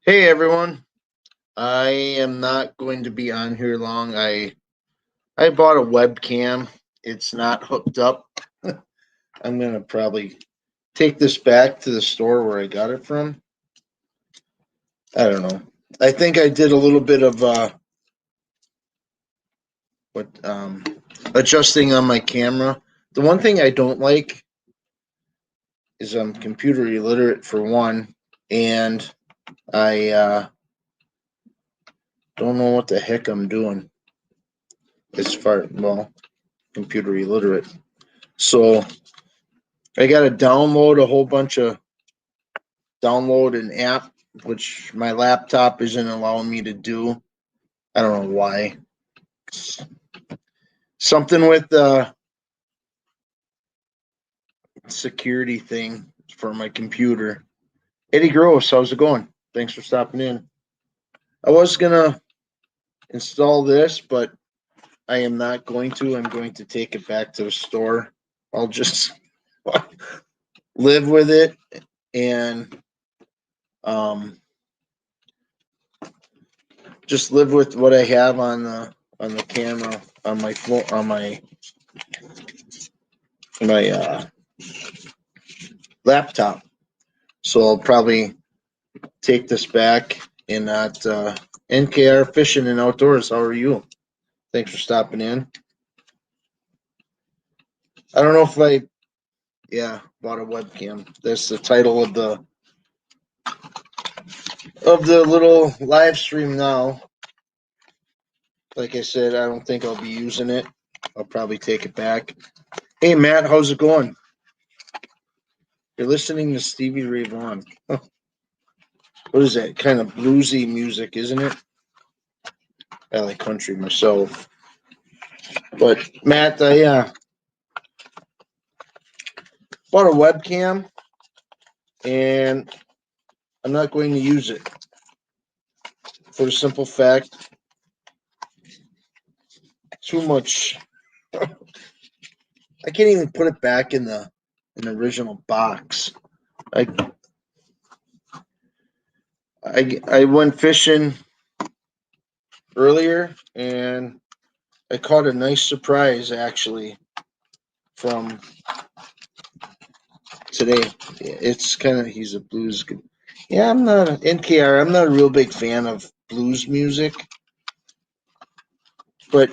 Hey everyone. I am not going to be on here long. I bought a webcam. It's not hooked up. I'm going to probably take this back to the store where I got it from. I don't know. I think I did a little bit of what adjusting on my camera. The one thing I don't like is I'm computer illiterate for one, and I don't know what the heck I'm doing as far computer illiterate. So I got to download an app, which my laptop isn't allowing me to do. I don't know why. Something with the security thing for my computer. Eddie Gross, how's it going? Thanks for stopping in. I was gonna install this, but I am not going to. I'm going to take it back to the store. I'll just live with it and just live with what I have on the camera on my floor on my laptop. So I'll probably take this back and not NKR Fishing and Outdoors. How are you? Thanks for stopping in. I don't know if I bought a webcam. That's the title of the little live stream now. Like I said, I don't think I'll be using it. I'll probably take it back. Hey Matt, how's it going? You're listening to Stevie Ray Vaughan. What is that? Kind of bluesy music, isn't it? I like country myself. But Matt, I bought a webcam and I'm not going to use it for the simple fact too much. I can't even put it back in the original box. I I went fishing earlier and I caught a nice surprise actually from today. It's kind of he's a blues. Yeah, I'm not an NKR. I'm not a real big fan of blues music, but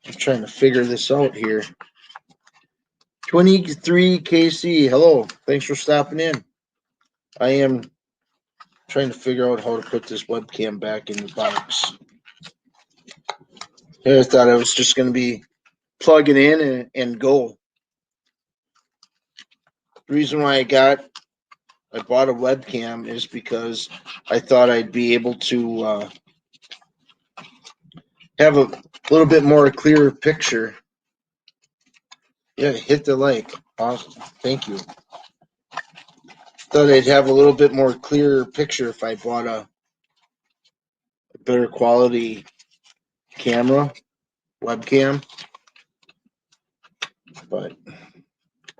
I'm trying to figure this out here. 23 KC. Hello. Thanks for stopping in. I am trying to figure out how to put this webcam back in the box. I thought I was just going to be plugging in and go. The reason why I bought a webcam is because I thought I'd be able to have a little bit more clearer picture. Yeah, hit the like. Awesome. Thank you. Thought I'd have a little bit more clearer picture if I bought a better quality camera, webcam. But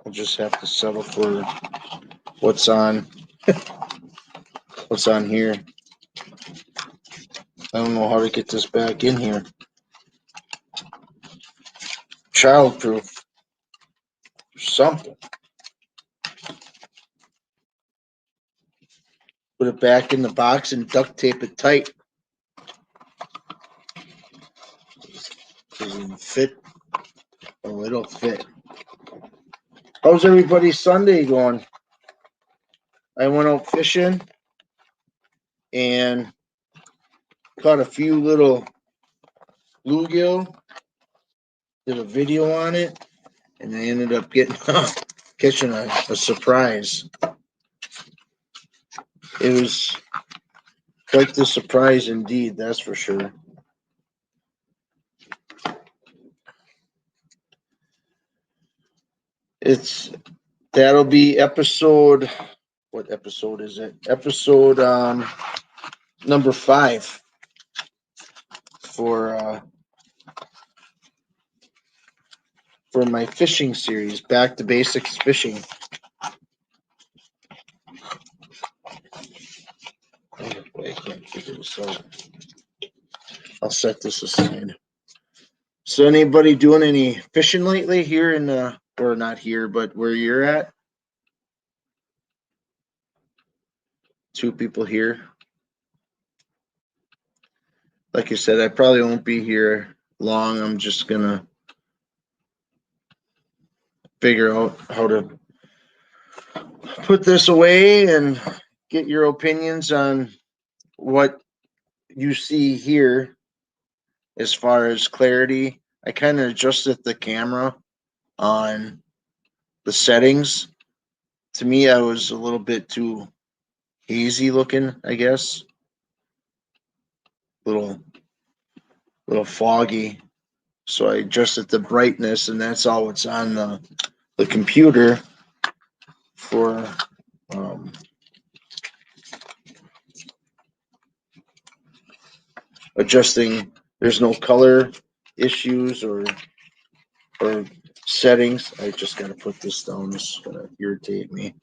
I'll just have to settle for what's on here. I don't know how to get this back in here. Childproof. Something. Put it back in the box and duct tape it tight. Doesn't even fit. Oh, it'll fit. How's everybody's Sunday going? I went out fishing and caught a few little bluegill. Did a video on it, and I ended up catching a surprise. It was quite the surprise indeed, that's for sure. That'll be episode. What episode is it? Episode number 5 for my fishing series, Back to Basics Fishing. can't figure this out. I'll set this aside. So anybody doing any fishing lately here in or not here, but where you're at? 2 people here. Like I said, I probably won't be here long. I'm just gonna figure out how to put this away and get your opinions on what you see here as far as clarity. I kind of adjusted the camera on the settings. To me, I was a little bit too hazy looking, I guess. Little foggy. So I adjusted the brightness, and that's all what's on the computer for adjusting. There's no color issues or settings. I just got to put this down. This is going to irritate me.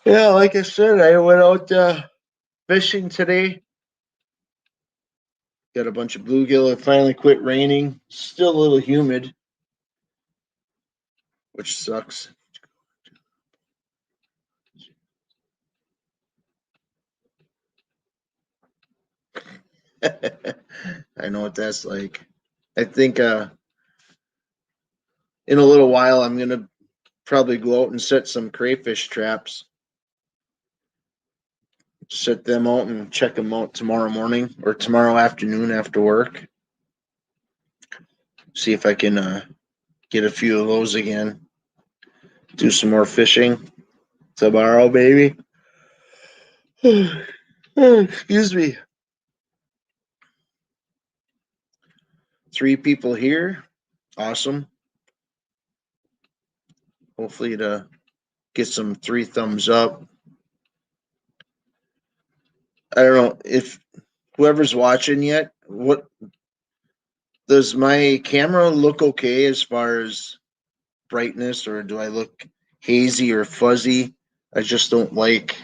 Yeah, like I said, I went out fishing today. Got a bunch of bluegill. It finally quit raining. Still a little humid, which sucks. I know what that's like. I think in a little while I'm going to probably go out and set some crayfish traps. Set them out and check them out tomorrow morning or tomorrow afternoon after work. See if I can get a few of those again. Do some more fishing tomorrow, baby. Excuse me. 3 people here. Awesome. Hopefully to get some 3 thumbs up. I don't know if whoever's watching yet, what does my camera look okay as far as brightness, or do I look hazy or fuzzy? I just don't like,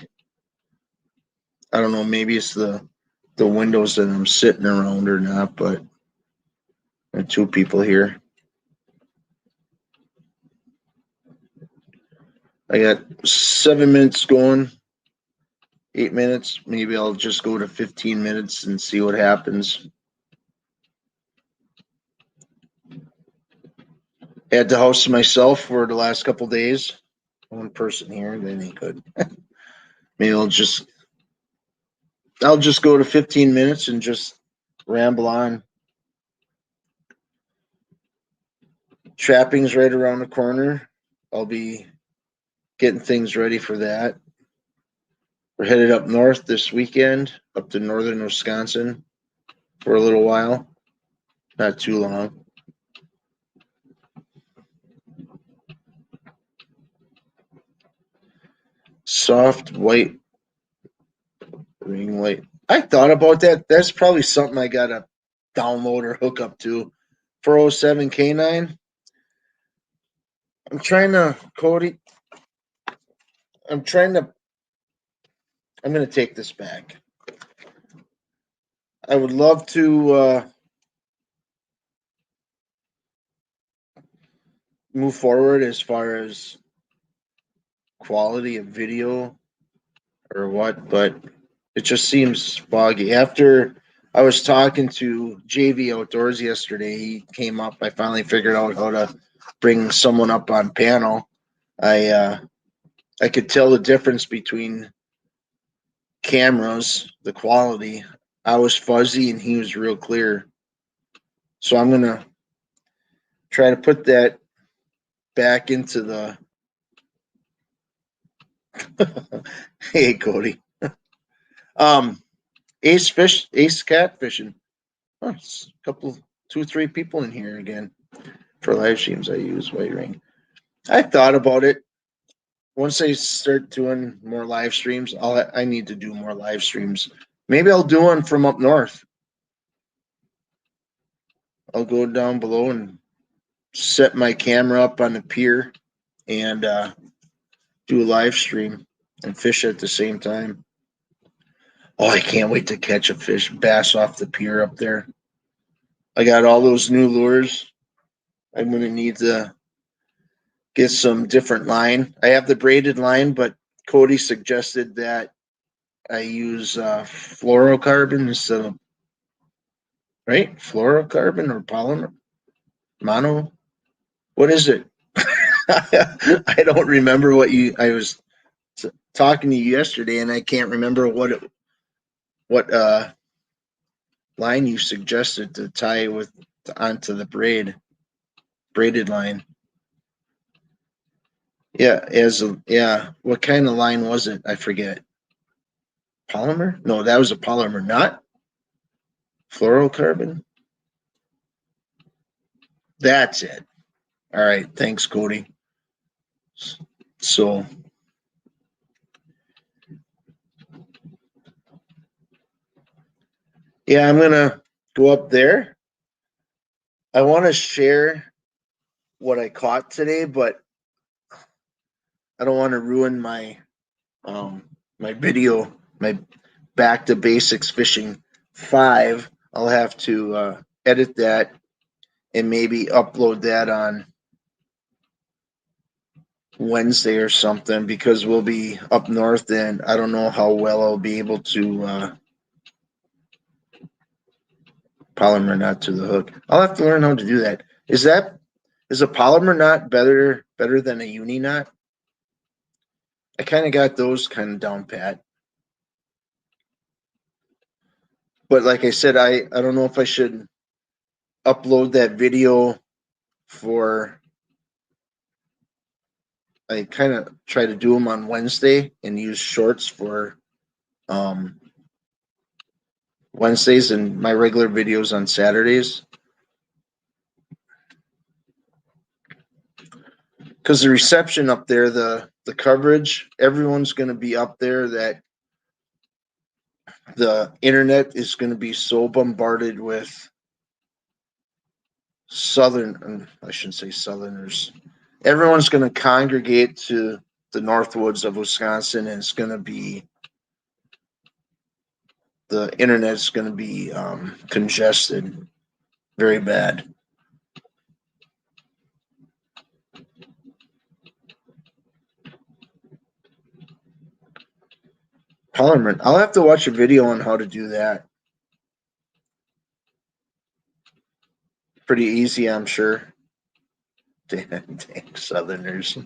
I don't know, maybe it's the windows that I'm sitting around or not, but there are 2 people here. I got 7 minutes going, 8 minutes. Maybe I'll just go to 15 minutes and see what happens. Had the house to myself for the last couple days. 1 person here, then he could. Maybe I'll just go to 15 minutes and just ramble on. Trapping's right around the corner. I'll be getting things ready for that. We're headed up north this weekend, up to northern Wisconsin for a little while. Not too long. Soft white ring light. I thought about that. That's probably something I gotta download or hook up to. 407 K9. I'm trying to, Cody. I'm gonna take this back. I would love to move forward as far as quality of video or what, but it just seems foggy. After I was talking to JV Outdoors yesterday, he came up. I finally figured out how to bring someone up on panel. I could tell the difference between cameras, the quality. I was fuzzy and he was real clear. So I'm gonna try to put that back into the hey Cody. Ace cat fishing. Oh, it's a couple 2 3 people in here again. For live streams I use white ring. I thought about it. Once I start doing more live streams, I need to do more live streams. Maybe I'll do one from up north. I'll go down below and set my camera up on the pier and do a live stream. and fish at the same time. Oh, I can't wait to catch a bass off the pier up there. I got all those new lures. I'm going to need to get some different line. I have the braided line, but Cody suggested that I use fluorocarbon instead of, right? Fluorocarbon or polymer? Mono? What is it? I don't remember I was talking to you yesterday, and I can't remember what line you suggested to tie with onto the braided line. Yeah. What kind of line was it? I forget. Polymer? No, that was a polymer, not fluorocarbon. That's it. All right. Thanks, Cody. So, yeah, I'm going to go up there. I want to share what I caught today, but I don't want to ruin my video, my back to basics fishing 5. I'll have to edit that and maybe upload that on Wednesday or something, because we'll be up north and I don't know how well I'll be able to polymer knot to the hook. I'll have to learn how to do that. Is a polymer knot better than a uni knot? I kind of got those kind of down pat. But like I said, I don't know if I should upload that video for. I kind of try to do them on Wednesday and use shorts for Wednesdays and my regular videos on Saturdays. Because the reception up there, the coverage, everyone's going to be up there that the internet is going to be so bombarded with I shouldn't say southerners. Everyone's going to congregate to the Northwoods of Wisconsin, and it's going to be, the internet's going to be congested very bad. Polymer. I'll have to watch a video on how to do that. Pretty easy, I'm sure. Dang Southerners.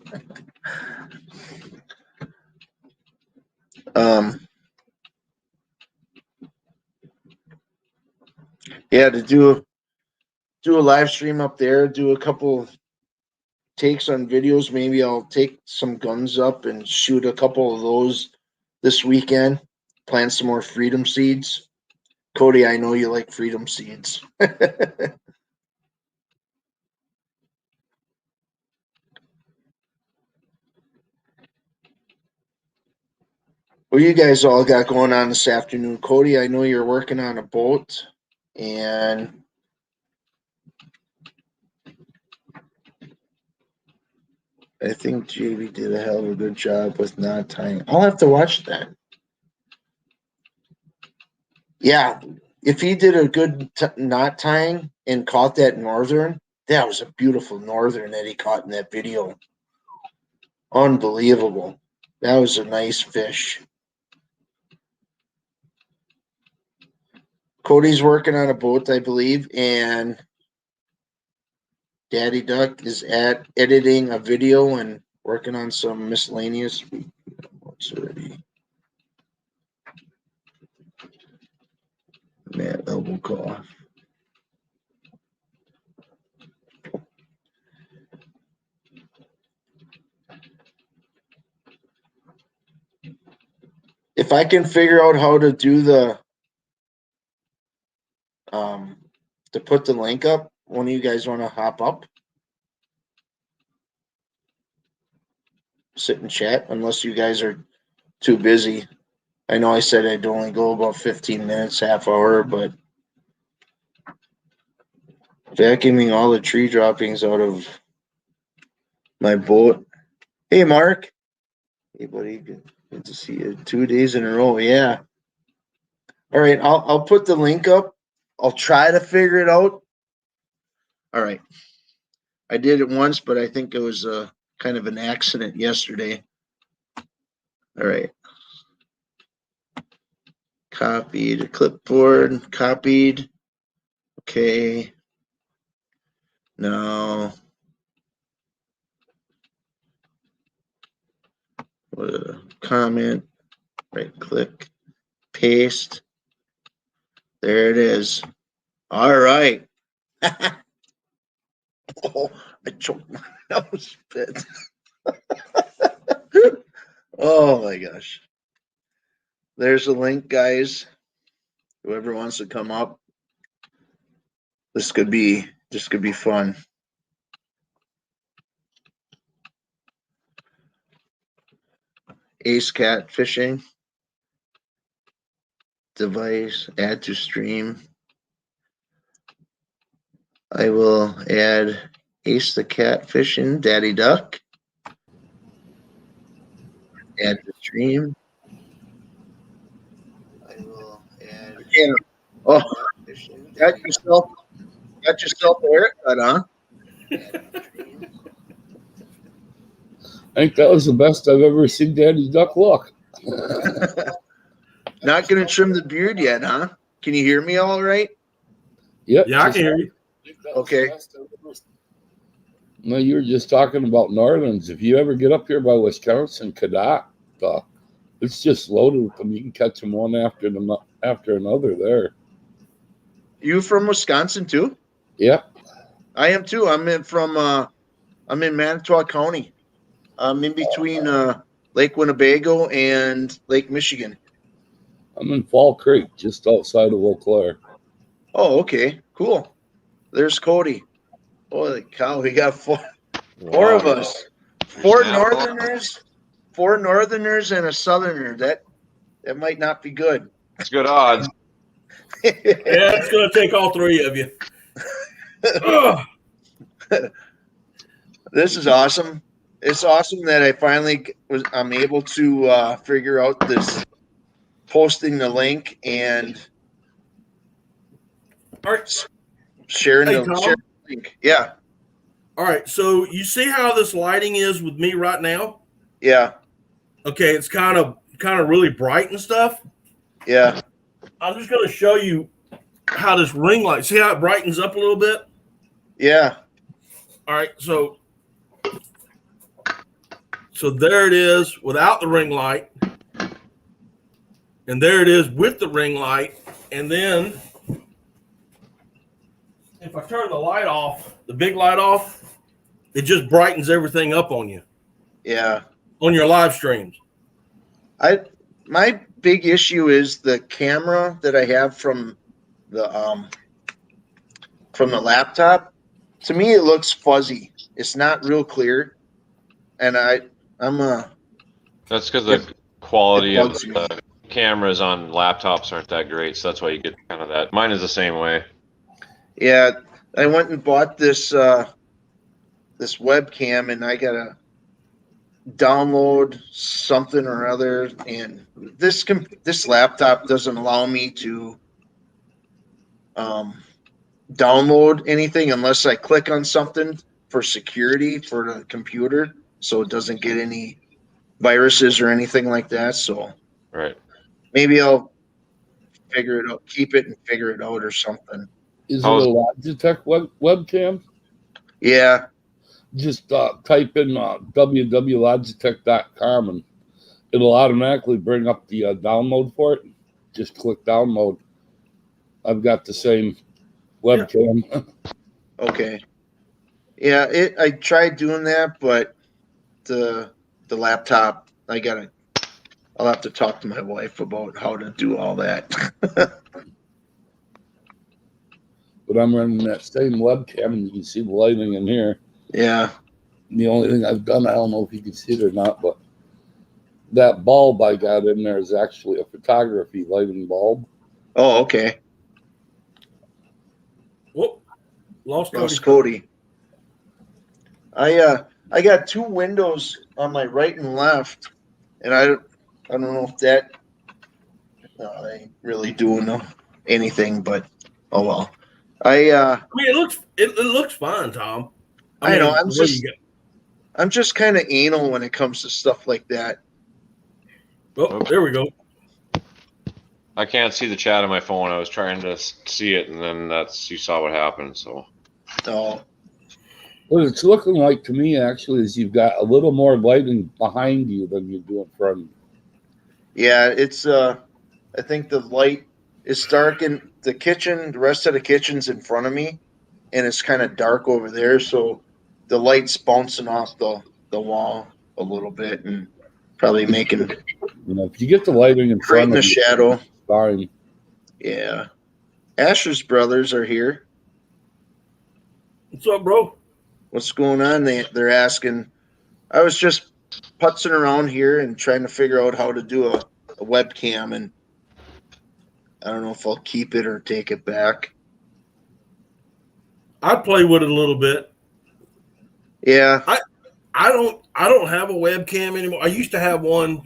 Yeah, to do a live stream up there, do a couple takes on videos. Maybe I'll take some guns up and shoot a couple of those this weekend. Plant some more freedom seeds. Cody, I know you like freedom seeds. What you guys all got going on this afternoon? Cody, I know you're working on a boat, and I think JV did a hell of a good job with knot tying. I'll have to watch that. Yeah, if he did a good knot tying and caught that northern, that was a beautiful northern that he caught in that video. Unbelievable. That was a nice fish. Cody's working on a boat, I believe, and Daddy Duck is editing a video and working on some miscellaneous. What's already? Man, elbow cough. If I can figure out how to do to put the link up, one of you guys want to hop up? Sit and chat, unless you guys are too busy. I know I said I'd only go about 15 minutes, half hour, but vacuuming all the tree droppings out of my boat. Hey, Mark. Hey, buddy. Good to see you 2 days in a row. Yeah. All right. I'll put the link up. I'll try to figure it out. All right. I did it once, but I think it was kind of an accident yesterday. All right. Copied clipboard. Copied. Okay. Now, comment. Right click. Paste. There it is. All right. Oh, I choked my nose bit. Oh my gosh. There's a link, guys. Whoever wants to come up. This could be fun. Ace Cat Fishing. Device. Add to stream. I will add Ace the Cat Fishing, Daddy Duck. Add to stream. I will add. Oh, got yourself a haircut, huh? I think that was the best I've ever seen Daddy Duck look. Not gonna trim the beard yet, huh? Can you hear me all right? Yep. Yeah, I can hear you. Okay. No, you were just talking about Northerns. If you ever get up here by Wisconsin, Cadoc, it's just loaded with them. You can catch them one after another there. You from Wisconsin too? Yep. I am too. I'm in Manitowoc County. I'm in between Lake Winnebago and Lake Michigan. I'm in Fall Creek, just outside of Eau Claire. Oh, okay. Cool. There's Cody. Holy cow, we got four of us. Four Northerners and a Southerner. That might not be good. It's good odds. Yeah, it's going to take all three of you. This is awesome. It's awesome that I finally I'm able to figure out this posting the link and sharing the link. Yeah. All right. So you see how this lighting is with me right now? Yeah. Okay. It's kind of really bright and stuff. Yeah. I'm just going to show you how this ring light. See how it brightens up a little bit? Yeah. All right. So there it is without the ring light. And there it is with the ring light. And then if I turn the light off, the big light off, it just brightens everything up on you. Yeah. On your live streams. My big issue is the camera that I have from the laptop. To me, it looks fuzzy. It's not real clear, and That's because the quality of the cameras on laptops aren't that great, so that's why you get kind of that. Mine is the same way. Yeah, I went and bought this webcam, and I gotta download something or other, and this laptop doesn't allow me to download anything unless I click on something for security for the computer, so it doesn't get any viruses or anything like that. So Right. maybe I'll figure it out, keep it and figure it out or something. Is it a Logitech webcam? Yeah. Just type in www.logitech.com and it'll automatically bring up the download for it. Just click download. I've got the same webcam. Yeah. Okay. Yeah, I tried doing that, but the laptop, I'll have to talk to my wife about how to do all that. But I'm running that same webcam, and you can see the lighting in here. Yeah. The only thing I've done, I don't know if you can see it or not, but that bulb I got in there is actually a photography lighting bulb. Oh, okay. Whoop. Lost Cody. I got two windows on my right and left, and I don't know if that ain't really doing anything, but oh well. I mean, it looks fine, Tom. I know. mean, I'm just kind of anal when it comes to stuff like that. Oh, there we go. I can't see the chat on my phone. I was trying to see it, and then you saw what happened. So. Oh. What it's looking like to me, actually, is you've got a little more lighting behind you than you do in front of you. Yeah, it's I think the light is dark in the kitchen. The rest of the kitchen's in front of me, and it's kind of dark over there. So the light's bouncing off the wall a little bit, and probably making If you get the lighting in front creating a of you, shadow. fine. Yeah, Asher's brothers are here. What's up, bro? What's going on? They're asking. I was just putzing around here and trying to figure out how to do a webcam, and I don't know if I'll keep it or take it back. I play with it a little bit. Yeah. I don't have a webcam anymore. I used to have one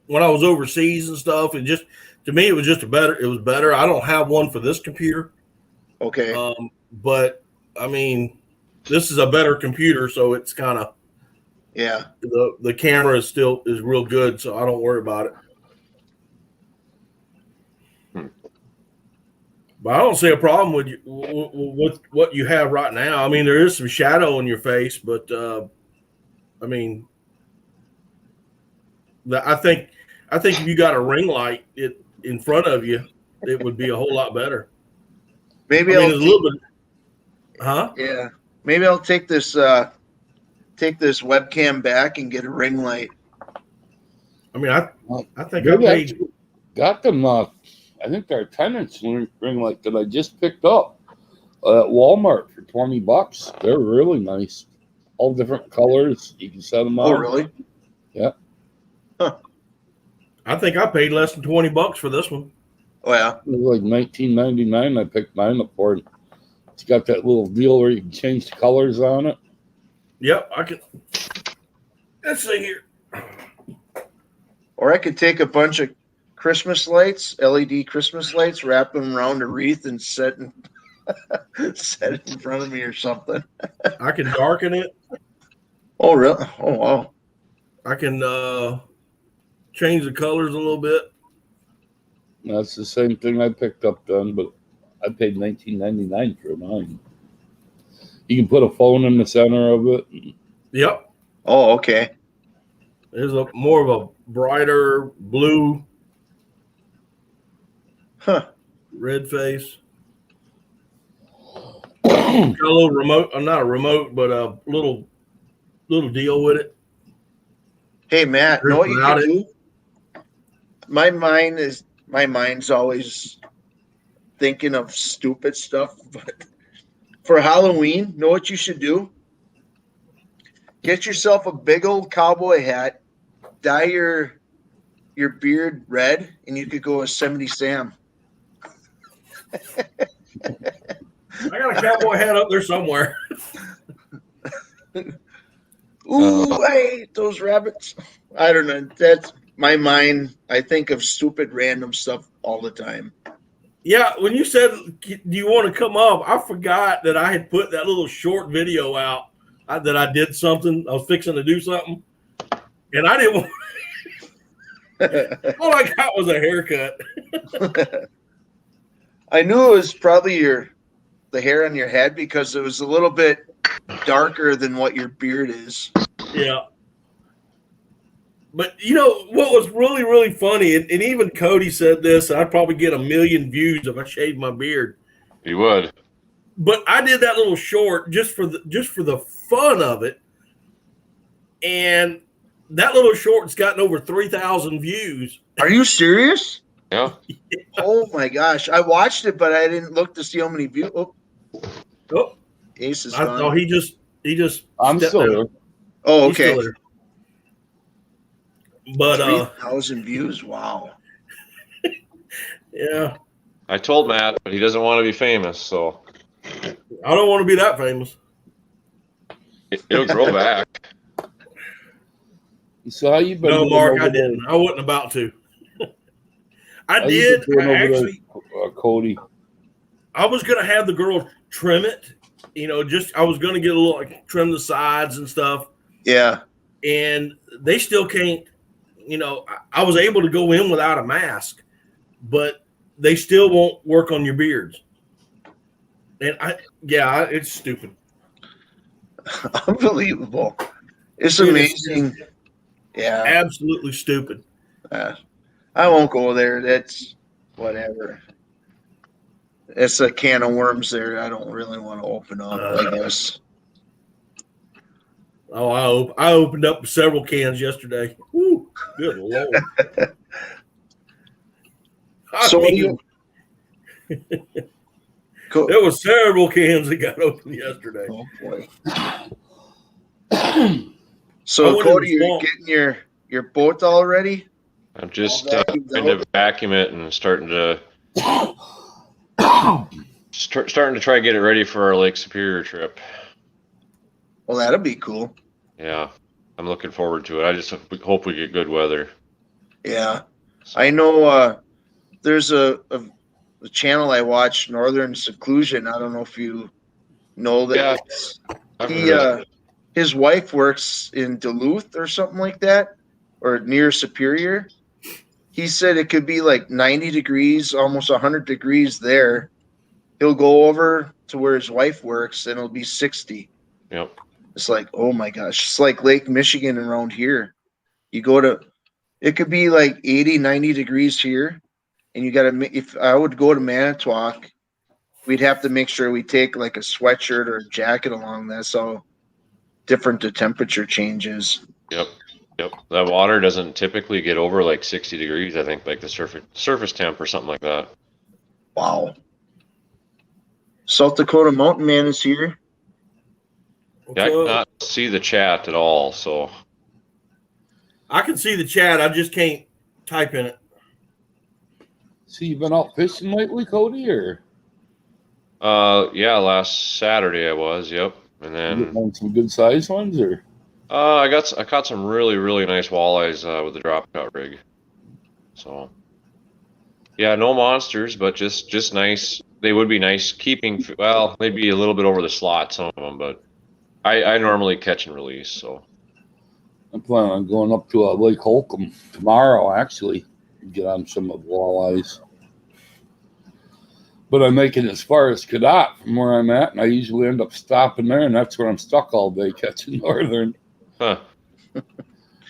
when I was overseas and stuff, and just to me it was better. I don't have one for this computer. Okay. But I mean, this is a better computer, so it's kind of the camera is real good, so I don't worry about it. But I don't see a problem with what you have right now. I mean, there is some shadow in your face, but I mean, I think if you got a ring light in front of you, it would be a whole lot better. Maybe a little bit, huh? Yeah. Maybe I'll take this webcam back and get a ring light. I mean, I think I got them. I think they're tenants ring light that I just picked up at Walmart for $20. They're really nice, all different colors. You can set them out. Oh, really? Yeah. Huh. I think I paid less than $20 for this one. Oh yeah. It was like $19.99. I picked mine up for it. It's got that little deal where you can change the colors on it. Yep, I can. Let's see here. Or I could take a bunch of Christmas lights, LED Christmas lights, wrap them around a wreath and set it in front of me or something. I can darken it. Oh, really? Oh, wow. I can change the colors a little bit. That's the same thing I picked up then, but I paid $19.99 for mine. You can put a phone in the center of it. Yep. Oh, okay. There's more of a brighter blue. Huh. Red face. Got a little remote. Not a remote, but a little deal with it. Hey, Matt, know what you can do? My mind's always thinking of stupid stuff. But for Halloween, know what you should do? Get yourself a big old cowboy hat, dye your beard red, and you could go as Yosemite Sam. I got a cowboy hat up there somewhere. Ooh, I hate those rabbits. I don't know. That's my mind. I think of stupid random stuff all the time. Yeah, when you said, do you want to come up, I forgot that I had put that little short video out that I did something. I was fixing to do something, and I didn't want all I got was a haircut. I knew it was probably the hair on your head because it was a little bit darker than what your beard is. Yeah. But you know what was really, really funny, and even Cody said this, I'd probably get 1 million views if I shaved my beard. You would. But I did that little short just for the fun of it. And that little short's gotten over 3,000 views. Are you serious? Yeah. Oh my gosh. I watched it, but I didn't look to see how many views. Oh. Ace is I gone. thought he just I'm still there. Oh, okay. He's still there. But 3,000 views. Wow. Yeah. I told Matt, but he doesn't want to be famous, so I don't want to be that famous. it'll grow back. So how you been No, doing Mark, over I there? didn't. I wasn't about to. I How you did. been doing I over actually, there, Cody? I was gonna have the girl trim it. Just I was gonna get a little trim the sides and stuff, Yeah. and they still can't. I was able to go in without a mask, but they still won't work on your beards. And it's stupid. Unbelievable. It's It is amazing. Yeah. absolutely stupid. I won't go there. That's whatever. It's a can of worms there. I don't really want to open up, I guess. Oh, I opened up several cans yesterday. Woo, good Lord. So There was several cans that got opened yesterday. Oh boy. I So went in Cody, the you're swamp. getting your boat all ready? I'm just All trying vacuumed to vacuum it and starting to try to get it ready for our Lake Superior trip. Well, that'll be cool. Yeah, I'm looking forward to it. I just hope we get good weather. Yeah. I know there's a channel I watch, Northern Seclusion. I don't know if you know that. I've heard of it. His wife works in Duluth or something like that, or near Superior. He said it could be like 90 degrees, almost 100 degrees there. He'll go over to where his wife works and it'll be 60. Yep. It's like, oh my gosh, it's like Lake Michigan around here. It could be like 80, 90 degrees here. And if I would go to Manitowoc, we'd have to make sure we take like a sweatshirt or a jacket along. That's how different the temperature changes. Yep. That water doesn't typically get over like 60 degrees. I think like the surface temp or something like that. Wow. South Dakota Mountain Man is here. Yeah, I cannot see the chat at all. So I can see the chat. I just can't type in it. So you been out fishing lately, Cody, or? Yeah, last Saturday I was. Yep, and You then getting on some good sized ones, or? I caught some really nice walleyes with the drop shot rig. So yeah, no monsters, but just nice. They would be nice keeping. Well, they'd be a little bit over the slot, some of them, but I normally catch and release. So I'm planning on going up to Lake Holcomb tomorrow, actually, and get on some of the walleyes. But I'm making it as far as Cadott from where I'm at, and I usually end up stopping there, and that's where I'm stuck all day catching northern. huh.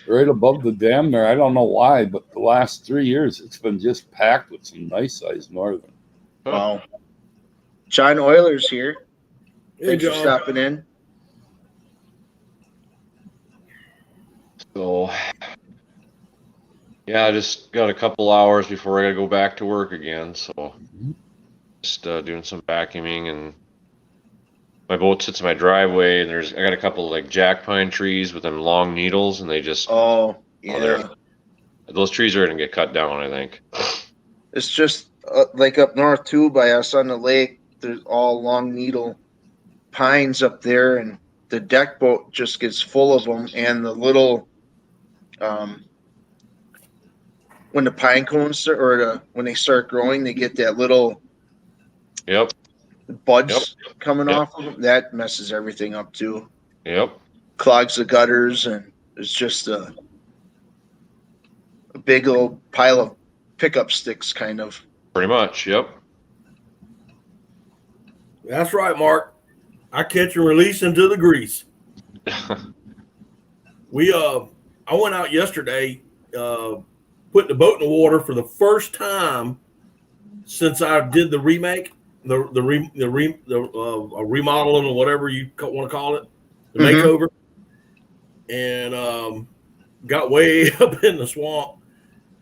Right above the dam there. I don't know why, but the last 3 years it's been just packed with some nice sized northern. Wow. John Euler's here. Hey, Thanks for John. stopping in. So yeah, I just got a couple hours before I gotta go back to work again. So just doing some vacuuming, and my boat sits in my driveway, and I got a couple of like jack pine trees with them long needles, and they just those trees are gonna get cut down, I think. It's just like up north too by us on the lake. There's all long needle pines up there, and the deck boat just gets full of them. And the little when the pine cones when they start growing, they get that little buds coming off of them. That messes everything up too. Yep. Clogs the gutters, and it's just a big old pile of pickup sticks, kind of. Pretty much. Yep. That's right, Mark. I catch and release into the grease. I went out yesterday, put the boat in the water for the first time since I did the remake, the remodeling or whatever you want to call it, the makeover, and got way up in the swamp.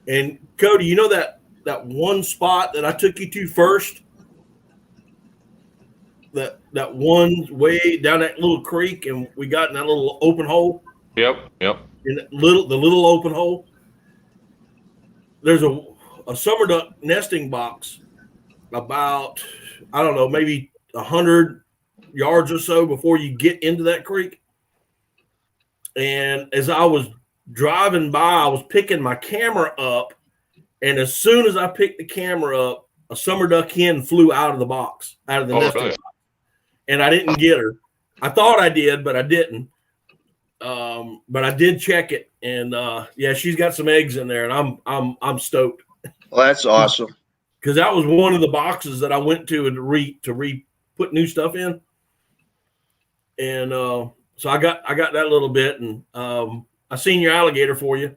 And Cody, you know that one spot that I took you to first? That one way down that little creek, and we got in that little open hole. Yep. In the little open hole. There's a summer duck nesting box about, I don't know, maybe 100 yards or so before you get into that creek. And as I was driving by, I was picking my camera up, and as soon as I picked the camera up, a summer duck hen flew out of the box, out of the nesting really? box, and I didn't get her. I thought I did, but I didn't. But I did check it, and yeah, she's got some eggs in there, and I'm stoked. Well, that's awesome. Because that was one of the boxes that I went to put new stuff in, and so I got that little bit, and I seen your alligator for you.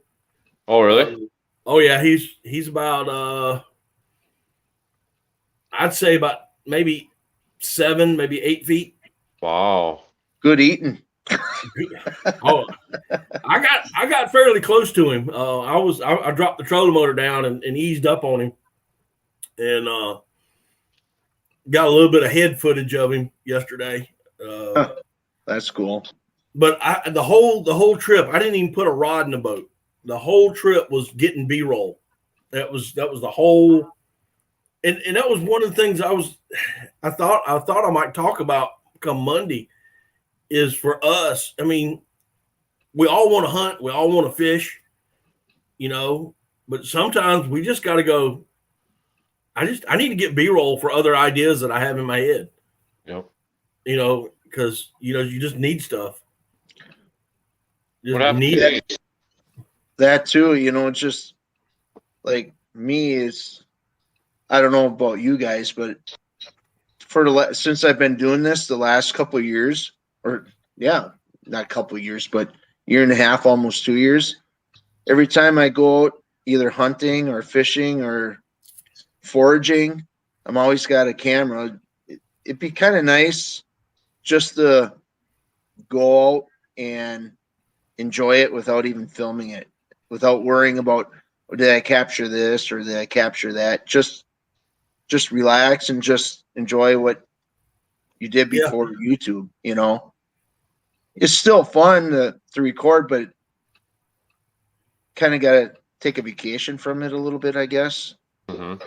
Oh, really? Oh yeah, he's about I'd say about maybe 7, maybe 8 feet. Wow. Good eating. Oh, I got fairly close to him. I dropped the trolling motor down and eased up on him, and got a little bit of head footage of him yesterday. That's cool. But the whole trip, I didn't even put a rod in the boat. The whole trip was getting B-roll. That was the whole, and that was one of the things I thought I might talk about come Monday. Is for us, I mean, we all want to hunt, we all want to fish, but sometimes we just got to go. I need to get B-roll for other ideas that I have in my head. Yep. Because you just need stuff. What happened? That too, just like me is, I don't know about you guys, but since I've been doing this the last couple of years, or yeah, not a couple of years, but year and a half, almost 2 years. Every time I go out, either hunting or fishing or foraging, I'm always got a camera. It'd be kind of nice just to go out and enjoy it without even filming it, without worrying about, did I capture this or did I capture that? Just relax and just enjoy what you did before YouTube, It's still fun to record, but kind of got to take a vacation from it a little bit, I guess. Mm-hmm.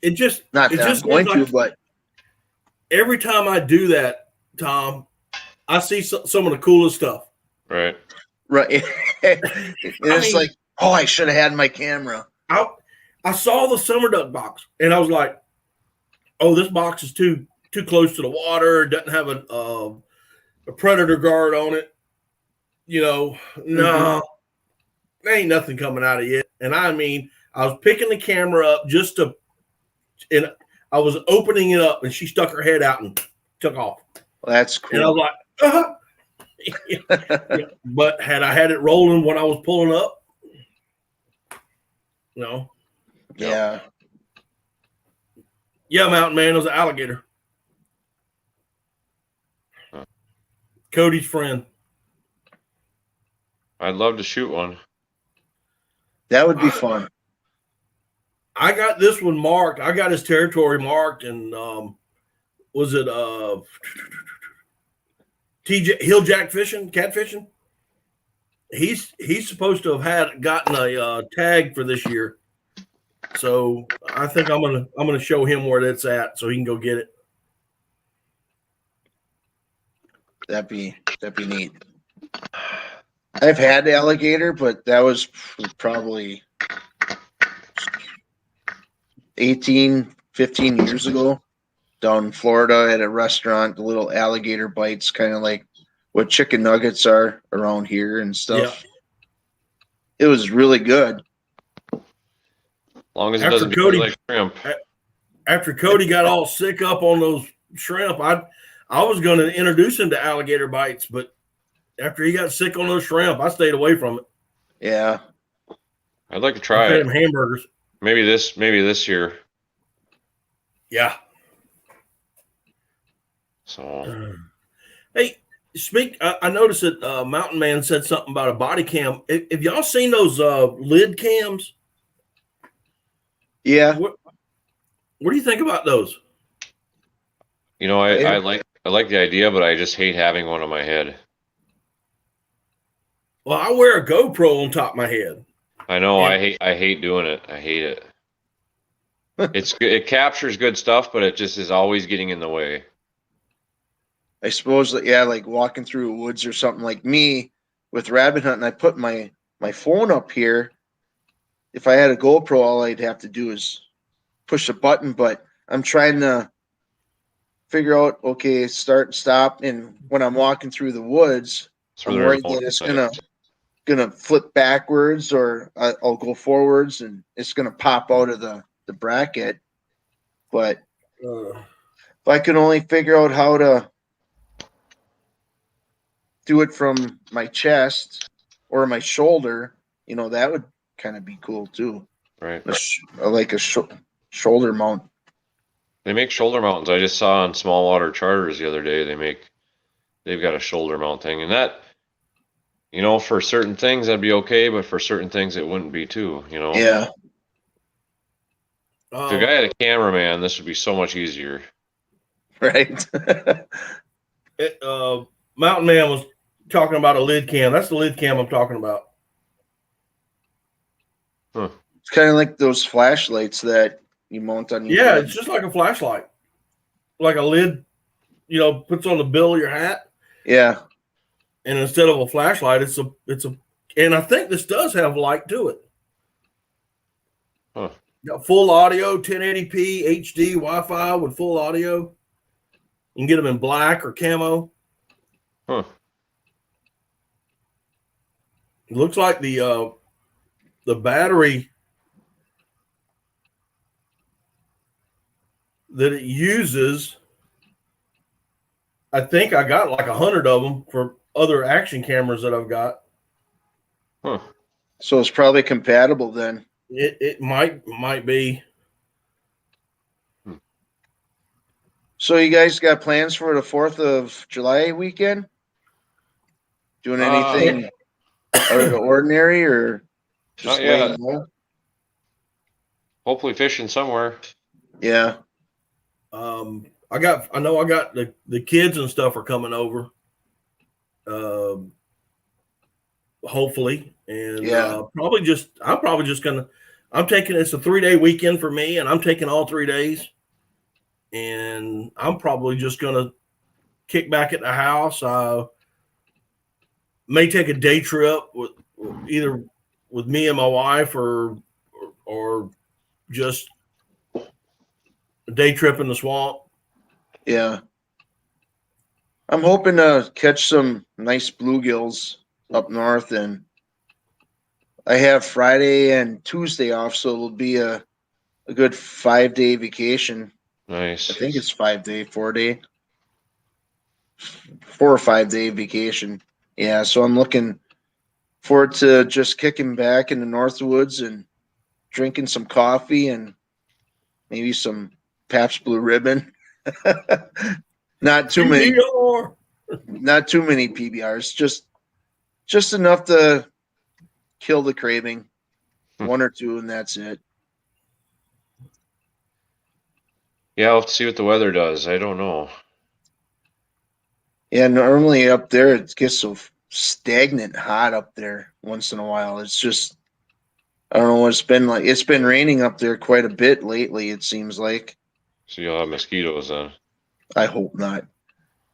It just not it that just I'm going like to, but every time I do that, Tom, I see some of the coolest stuff. Right. It's like, oh, I should have had my camera. I saw the summer duck box, and I was like, oh, this box is too close to the water. It doesn't have a predator guard on it. No, there ain't nothing coming out of it. And I mean, I was picking the camera up and I was opening it up, and she stuck her head out and took off. Well, that's cool. And I was like, yeah. But had I had it rolling when I was pulling up, no. Yeah. Yeah, mountain man, it was an alligator. Huh. Cody's friend. I'd love to shoot one. That would be fun. I got this one marked. I got his territory marked, and was it TJ Hilljack fishing, catfishing? He's supposed to have gotten a tag for this year. So I think I'm gonna show him where that's at so he can go get it. That'd be neat. I've had alligator, but that was probably 18, 15 years ago down in Florida at a restaurant. The little alligator bites, kind of like what chicken nuggets are around here and stuff. Yeah. It was really good. As long as it doesn't be like shrimp. After Cody got all sick up on those shrimp, I was going to introduce him to alligator bites, but after he got sick on those shrimp, I stayed away from it. Yeah. I'd like to try it. Hamburgers. Maybe this year. Yeah. So. Hey, I noticed that Mountain Man said something about a body cam. Have y'all seen those lid cams? Yeah. What do you think about those? I like the idea, but I just hate having one on my head. Well, I wear a GoPro on top of my head. I know. I hate doing it. I hate it. It captures good stuff, but it just is always getting in the way. I suppose that, yeah, like walking through woods or something like me, with rabbit hunting, I put my phone up here. If I had a GoPro, all I'd have to do is push a button, but I'm trying to figure out, okay, start and stop. And when I'm walking through the woods, So I'm the worried remote that it's site. gonna flip backwards, or I'll go forwards and it's gonna pop out of the bracket. But if I can only figure out how to do it from my chest or my shoulder, that would kind of be cool too. Right. Like a shoulder mount. They make shoulder mounts. I just saw on small water charters the other day. They've got a shoulder mount thing, and that, for certain things that'd be okay, but for certain things it wouldn't be too. Yeah. If a guy had a cameraman, this would be so much easier. Right. Mountain Man was talking about a lid cam. That's the lid cam I'm talking about. Huh. It's kind of like those flashlights that you mount on your bed. It's just like a flashlight, like a lid, puts on the bill of your hat. Yeah. And instead of a flashlight, it's a, and I think this does have light to it. Huh. Got full audio, 1080p, HD, Wi-Fi with full audio. You can get them in black or camo. Huh. It looks like the battery that it uses, I think I got like 100 of them for other action cameras that I've got. Huh. So it's probably compatible then. It might be. So you guys got plans for the 4th of July weekend? Doing anything out of the ordinary, or just Not yet. laying low? Hopefully fishing somewhere. Yeah. I got the kids and stuff are coming over. Hopefully. And I'm probably just I'm taking, it's a 3-day weekend for me, and I'm taking all 3 days. And I'm probably just gonna kick back at the house. May take a day trip with either with me and my wife, or just a day trip in the swamp. Yeah. I'm hoping to catch some nice bluegills up north, and I have Friday and Tuesday off, so it'll be a good 5-day vacation. Nice. I think it's 5-day, 4-day, 4 or 5-day vacation. Yeah, so I'm looking forward to just kicking back in the Northwoods and drinking some coffee and maybe some Pabst Blue Ribbon. Not too many PBRs, just enough to kill the craving. 1 or 2, and that's it. Yeah, I'll have to see what the weather does. I don't know. Yeah, normally up there it gets so stagnant hot up there once in a while. It's just, I don't know what it's been like. It's been raining up there quite a bit lately, it seems like. So you'll have mosquitoes then. I hope not.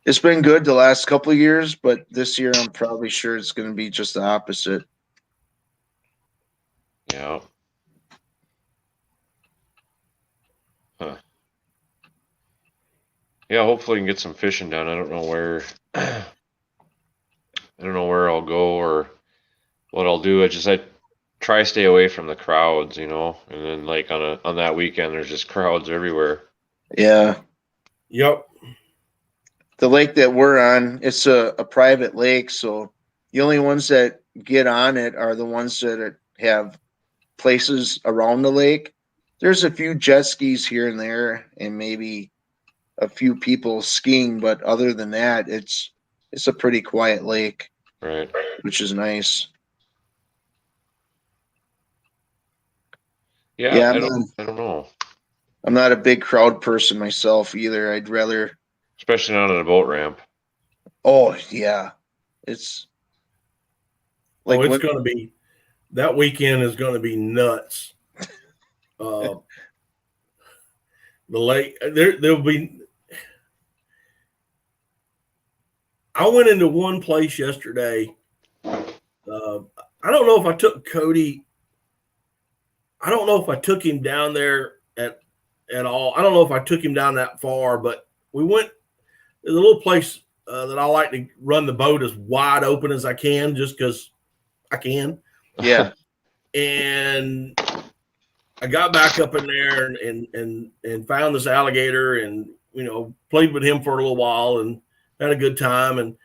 It's been good the last couple of years, but this year I'm probably sure it's going to be just the opposite. Yeah. Huh. Yeah, hopefully we can get some fishing done. I don't know where I'll go or what I'll do. I try to stay away from the crowds, and then like on that weekend there's just crowds everywhere. Yeah. Yep. The lake that we're on, it's a private lake, so the only ones that get on it are the ones that have places around the lake. There's a few jet skis here and there, and maybe a few people skiing, but other than that, it's a pretty quiet lake, Right. which is nice. Yeah, I don't know. I'm not a big crowd person myself either. I'd rather, especially not on a boat ramp. Oh yeah, it's like it's going to be, that weekend is going to be nuts. The lake, there'll be. I went into one place yesterday I don't know if I took Cody. I don't know if I took him down there at all. I don't know if I took him down that far, but we went. There's a little place that I like to run the boat as wide open as I can, just because I can. Yeah. And I got back up in there and found this alligator, and played with him for a little while and had a good time. And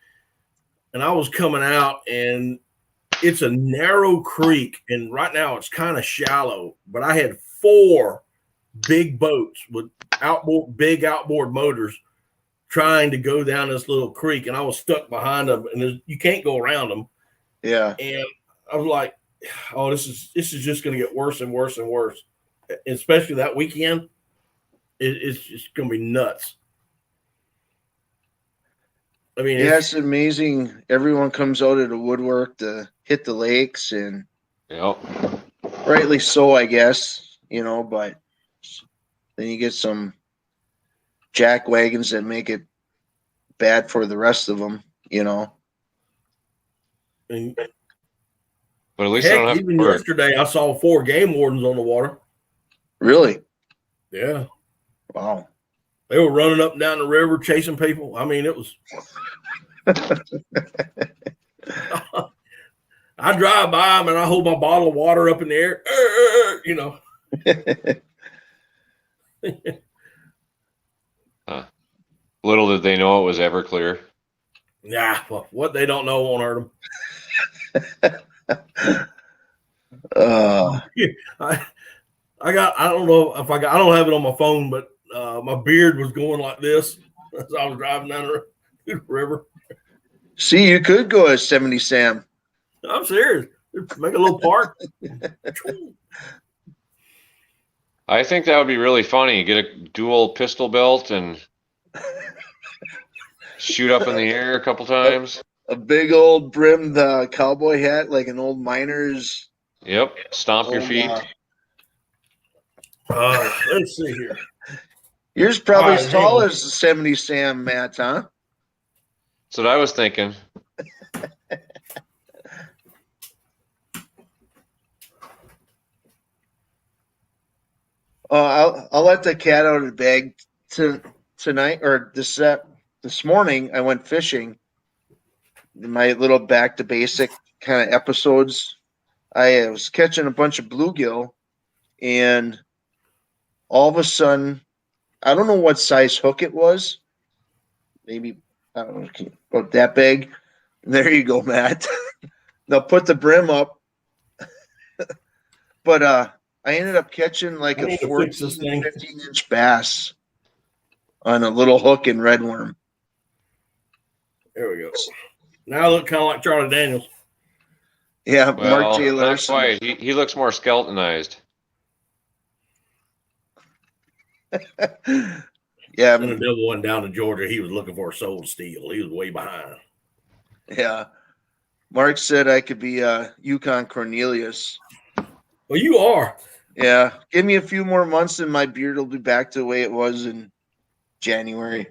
I was coming out, and it's a narrow creek, and right now it's kind of shallow. But I had 4 big boats with big outboard motors trying to go down this little creek, and I was stuck behind them, and you can't go around them. Yeah. And I was like, "Oh, this is just going to get worse and worse and worse." Especially that weekend, it's just going to be nuts. I mean, it's amazing. Everyone comes out of the woodwork to hit the lakes, and Yep. rightly so, I guess. But then you get some jack wagons that make it bad for the rest of them. And But at least I don't heck, have to even work. yesterday, I saw 4 game wardens on the water. Really? Yeah, Wow. they were running up and down the river chasing people. I mean, it was. I drive by them and I hold my bottle of water up in the air. Little did they know it was Everclear. Yeah, well, what they don't know won't hurt them. I don't know if I don't have it on my phone, but my beard was going like this as I was driving down the river. See, you could go as 70 Sam. I'm serious. Make a little park. I think that would be really funny. Get a dual pistol belt and shoot up in the air a couple times. A big old brimmed cowboy hat, like an old miner's. Yep. Stomp your feet. Let's see here. Yours probably All right, as tall hang on. as the 70 Sam, Matt, huh? That's what I was thinking. I'll let the cat out of the bag tonight or this morning. I went fishing. My little back to basic kind of episodes. I was catching a bunch of bluegill, and all of a sudden, I don't know what size hook it was. Maybe I don't know, about that big. There you go, Matt. Now put the brim up. But I ended up catching like a 14, 15-inch bass on a little hook in redworm. There we go. Now I look kind of like Charlie Daniels. Yeah, Well, Mark J. not Larson. quite. He looks more skeletonized. Yeah, And the devil went down to Georgia. He was looking for a soul to steal. He was way behind. yeah. Mark said I could be Yukon Cornelius. Well, you are. Yeah, give me a few more months and my beard will be back to the way it was in January.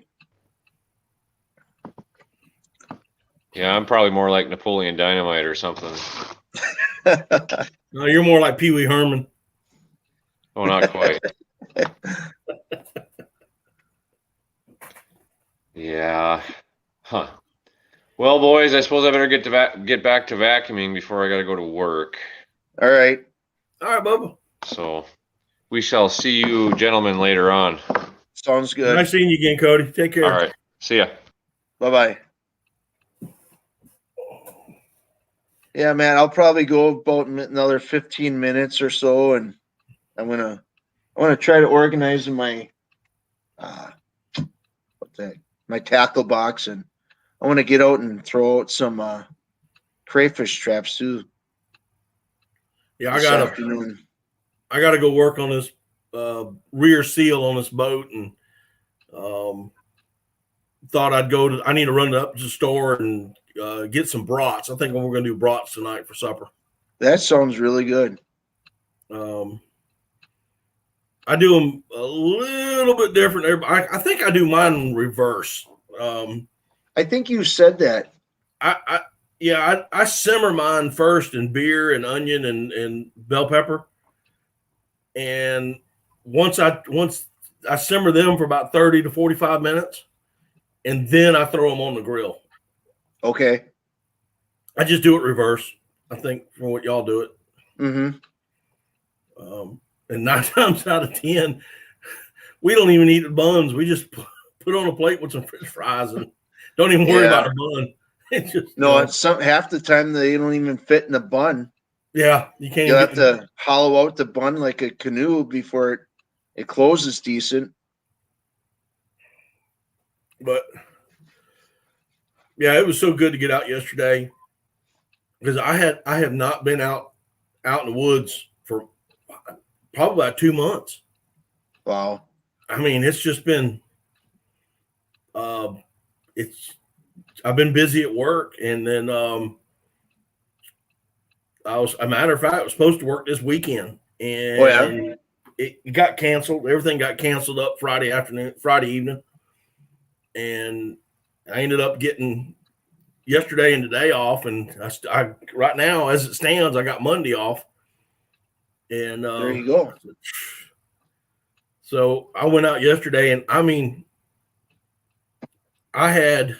Yeah, I'm probably more like Napoleon Dynamite or something. No, you're more like Pee Wee Herman. Oh, not quite. Yeah. Huh. Well, boys, I suppose I better get back to vacuuming before I got to go to work. All right. All right, Bubba. So we shall see you gentlemen later on. Sounds good. Nice seeing you again, Cody. Take care. All right. See ya. Bye-bye. Yeah, man, I'll probably go about another 15 minutes or so, and I want to try to organize my my tackle box, and I want to get out and throw out some crayfish traps too. Yeah, this afternoon. I gotta go work on this rear seal on this boat, and thought I need to run up to the store and get some brats. I think we're gonna do brats tonight for supper. That sounds really good. I do them a little bit different. I think I do mine in reverse. I think you said that. I Yeah, I simmer mine first in beer and onion and bell pepper, and once I simmer them for about 30 to 45 minutes, and then I throw them on the grill. Okay. I just do it reverse, I think, from what y'all do it. Mm-hmm. And 9 times out of 10, we don't even eat the buns. We just put on a plate with some French fries and don't even worry about the bun. It's just, No, it's half the time they don't even fit in a bun. Yeah, you can't. You have to hollow out the bun like a canoe before it closes decent. But yeah, it was so good to get out yesterday because I have not been out in the woods for probably about 2 months. Wow. I mean, it's just been I've been busy at work, and then I was, a matter of fact, I was supposed to work this weekend, and it got canceled. Everything got canceled up Friday evening, and I ended up getting yesterday and today off, and I right now, as it stands, I got Monday off. And there you go. So I went out yesterday, and I mean, I had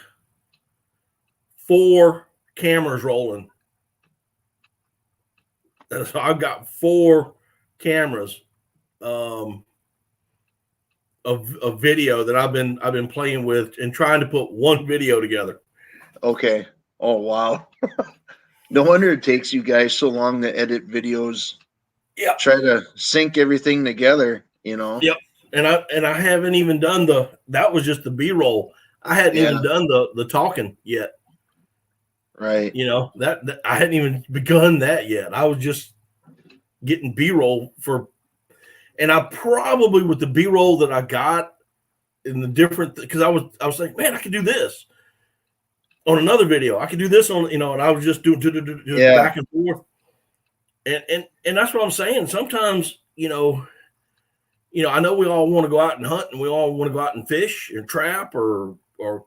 4 cameras rolling. And so I've got 4 cameras of video that I've been playing with and trying to put one video together. Okay. Oh wow. No wonder it takes you guys so long to edit videos. Yeah. Try to sync everything together, Yep. And I haven't even done that was just the B-roll. I hadn't even done the talking yet. Right. That I hadn't even begun that yet. I was just getting B-roll and I probably, with the B-roll that I got in the different, because I was like, man, I could do this on another video. I could do this on, and I was just doing back and forth. And that's what I'm saying. Sometimes, I know we all want to go out and hunt, and we all want to go out and fish and trap or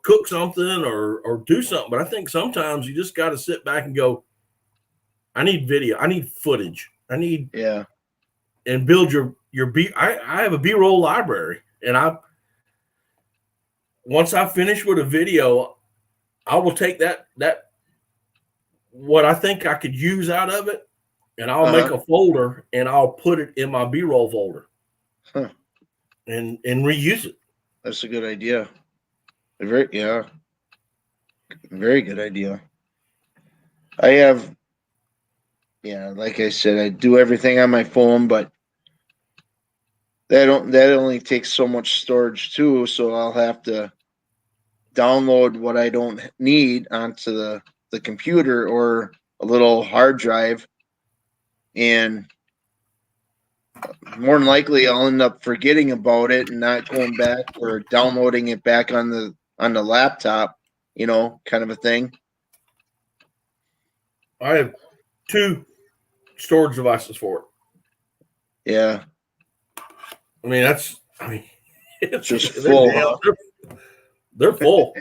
cook something or do something. But I think sometimes you just got to sit back and go, I need video. I need footage. I need and build your I have a B-roll library, and once I finish with a video, I will take that what I think I could use out of it, and I'll make a folder and I'll put it in my B-roll folder. And reuse it. That's a good idea. Very good idea. I have, like I said, I do everything on my phone, but that only takes so much storage too. So I'll have to download what I don't need onto the computer or a little hard drive, and more than likely I'll end up forgetting about it and not going back or downloading it back on the laptop, kind of a thing. I have 2 storage devices for it. Yeah. I mean, it's just full. They're full.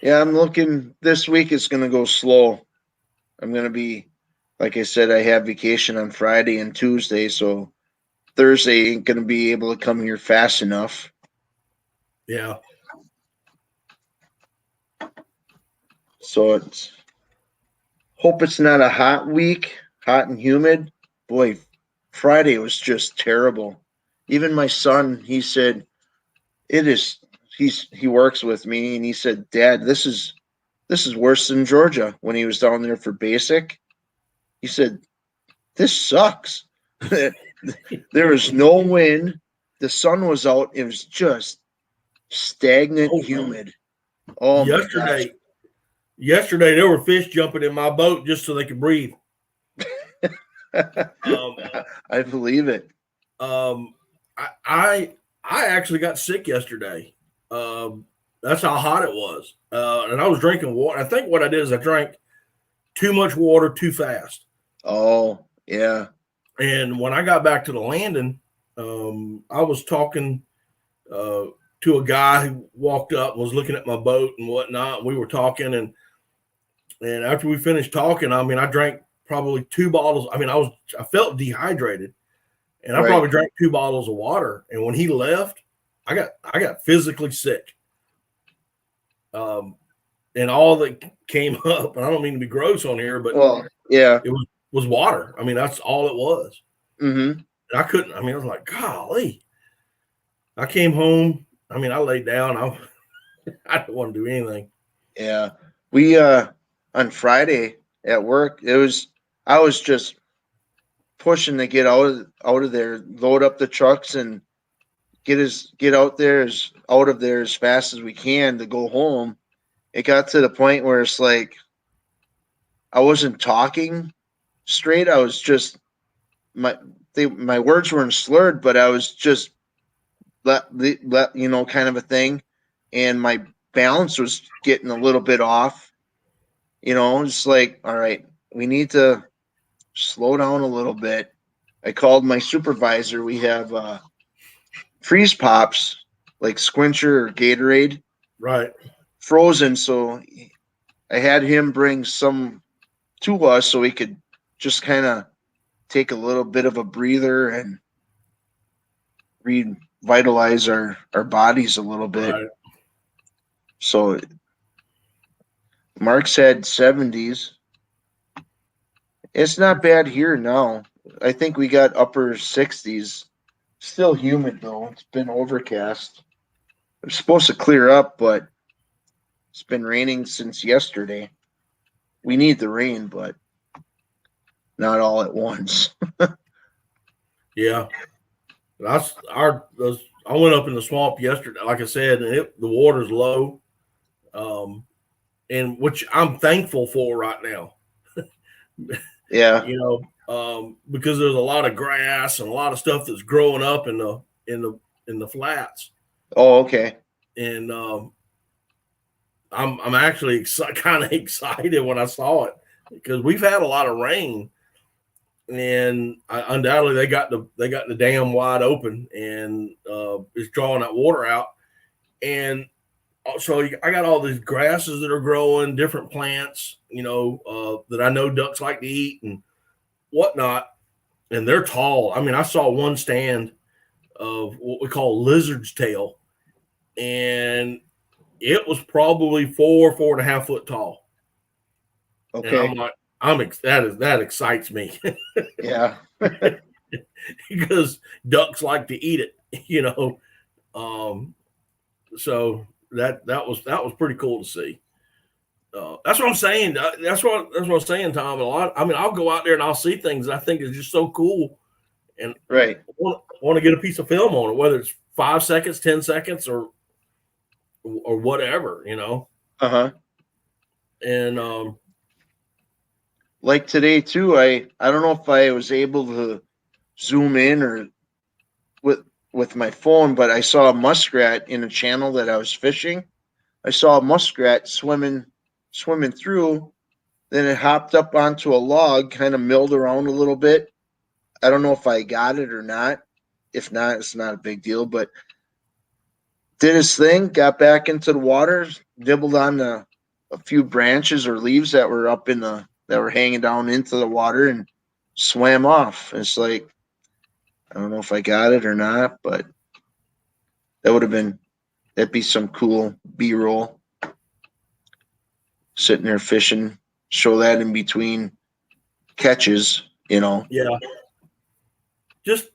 Yeah, I'm looking, this week it's going to go slow. I'm going to be, like I said, I have vacation on Friday and Tuesday, so Thursday ain't going to be able to come here fast enough. Yeah. So hope it's not a hot week, hot and humid. Boy, Friday was just terrible. Even my son, he said, he works with me, and he said, Dad, this is worse than Georgia. When he was down there for basic, he said, this sucks. There was no wind. The sun was out. It was just stagnant, humid. Oh, yesterday there were fish jumping in my boat just so they could breathe. I believe it. I actually got sick yesterday. That's how hot it was. And I was drinking water. I think what I did is I drank too much water too fast. Oh, yeah. And when I got back to the landing, I was talking to a guy who walked up and was looking at my boat and whatnot. We were talking, and after we finished talking, I mean, I drank probably 2 bottles. I mean, I felt dehydrated, and I Right. probably drank 2 bottles of water. And when he left, I got physically sick. And all that came up, and I don't mean to be gross on here, but Well, yeah. it was water. I mean, that's all it was. Mm-hmm. And I couldn't. I mean, I was like, golly. I came home. I mean, I laid down. I didn't want to do anything. Yeah. We on Friday at work, I was just pushing to get out of there, load up the trucks and get out of there as fast as we can to go home. It got to the point where it's like I wasn't talking straight. I was just my words weren't slurred, but I was just let kind of a thing, and my balance was getting a little bit off. It's like, all right, we need to slow down a little bit. I called my supervisor. We have freeze pops like Squincher or Gatorade, Right. frozen. So I had him bring some to us so we could just kind of take a little bit of a breather and revitalize our bodies a little bit. Right. So Mark's had 70s. It's not bad here now. I think we got upper 60s. Still humid though. It's been overcast. It's supposed to clear up, but it's been raining since yesterday. We need the rain, but not all at once. Yeah. I went up in the swamp yesterday, like I said, and the water's low, and which I'm thankful for right now. Yeah. Because there's a lot of grass and a lot of stuff that's growing up in the flats. Oh, okay. And I'm actually kind of excited when I saw it, because we've had a lot of rain, and undoubtedly they got the dam wide open, and it's drawing that water out. And so I got all these grasses that are growing, different plants, that I know ducks like to eat and whatnot. And they're tall. I mean, I saw one stand of what we call lizard's tail, and it was probably 4.5 foot tall. Okay. And I'm like, that excites me. Yeah. Because ducks like to eat it, so that was pretty cool to see. That's what I'm saying. That's what I'm saying, Tom. I'll go out there and I'll see things that I think is just so cool, and Right. want to get a piece of film on it, whether it's 5 seconds, 10 seconds, or whatever, Uh-huh. And Like today too, I don't know if I was able to zoom in or with my phone, but I saw a muskrat in a channel that I was fishing. I saw a muskrat swimming through, then it hopped up onto a log, kind of milled around a little bit. I don't know if I got it or not. If not, it's not a big deal, but did his thing, got back into the water, nibbled on a few branches or leaves that were that were hanging down into the water, and swam off. It's like, I don't know if I got it or not, but that'd be some cool B-roll. Sitting there fishing, show that in between catches, yeah, just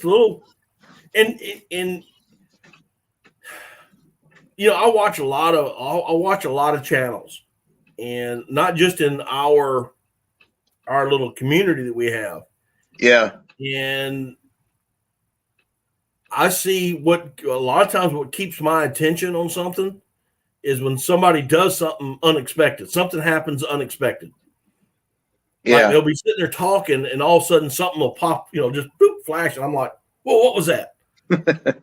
a little, and I watch a lot of channels, and not just in our little community that we have. Yeah. And I see a lot of times what keeps my attention on something is when somebody does something unexpected. Something happens unexpected. Yeah. Like they'll be sitting there talking, and all of a sudden something will pop, just boop, flash, and I'm like, "Well, what was that?" I'm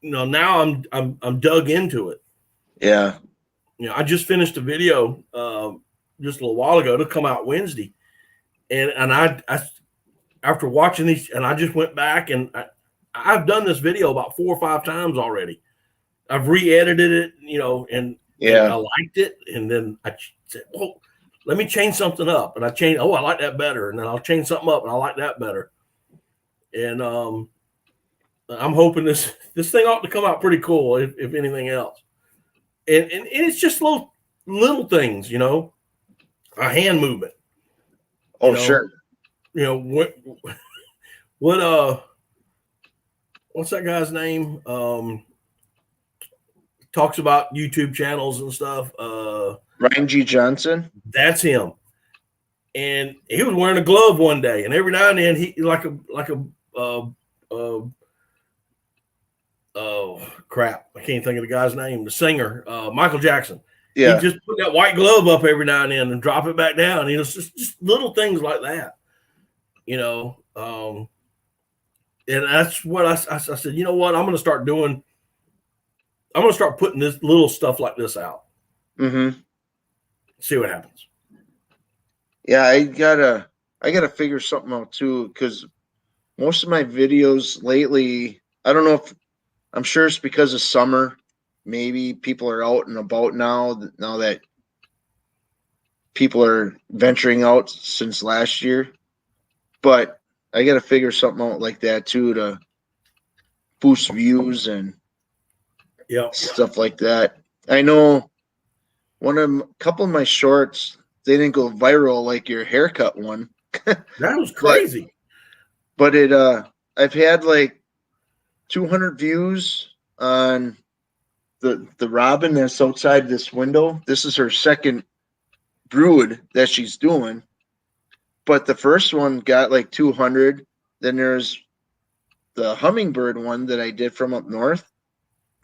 now I'm dug into it. Yeah. I just finished a video just a little while ago. It'll come out Wednesday, and I after watching these, and I just went back and I've done this video about 4 or 5 times already. I've re-edited it, and I liked it, and then I said, "Oh, let me change something up," and I changed. Oh, I like that better, and then I'll change something up, and I like that better. And I'm hoping this thing ought to come out pretty cool, if anything else. And it's just little things, a hand movement. Sure. What's that guy's name? Talks about YouTube channels and stuff. Ryan G. Johnson. That's him. And he was wearing a glove one day, and every now and then he crap, I can't think of the guy's name. The singer, Michael Jackson. Yeah. He just put that white glove up every now and then and drop it back down. It's just little things like that, and that's what I said, you know what, I'm going to start doing. I'm going to start putting this little stuff like this out. Mm-hmm. See what happens. Yeah, I gotta figure something out too, because most of my videos lately, I don't know if, I'm sure it's because of summer. Maybe people are out and about now that people are venturing out since last year. But I got to figure something out like that too to boost views and stuff like that. I know a couple of my shorts, they didn't go viral like your haircut one. That was crazy. But I've had like 200 views on the robin that's outside this window. This is her second brood that she's doing. But the first one got like 200. Then there's the hummingbird one that I did from up north.